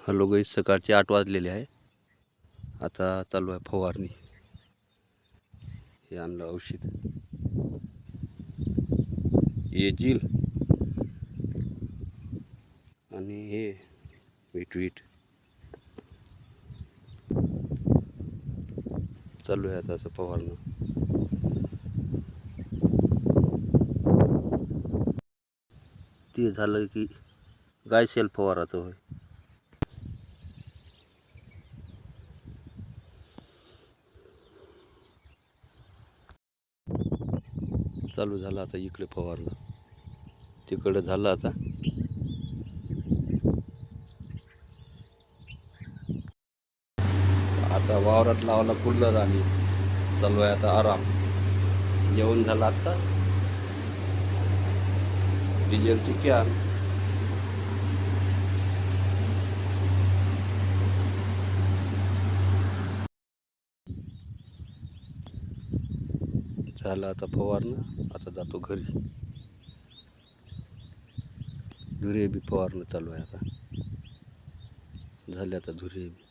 Hello गाईस, सकाळचे 8 वाजलेले आहे. आता चालू आहे फवारणी. हे आणलं औषध एजिल आणि हे वीट चालू आहे आता असं फवारणं. ते झालं की गाय सेल फवाराचं होय. चालू झालं आता इकडे फवारणं, तिकडे झालं आता. आता वावरात लावायला कूलर आणि चालू आहे आता आराम. जेवण झालं आता. डिझेलची कॅन झालं आता फवारणं. आता जातो घरी. धुरे बी फवारणं चालू आहे आता. झाले आता धुरे बी.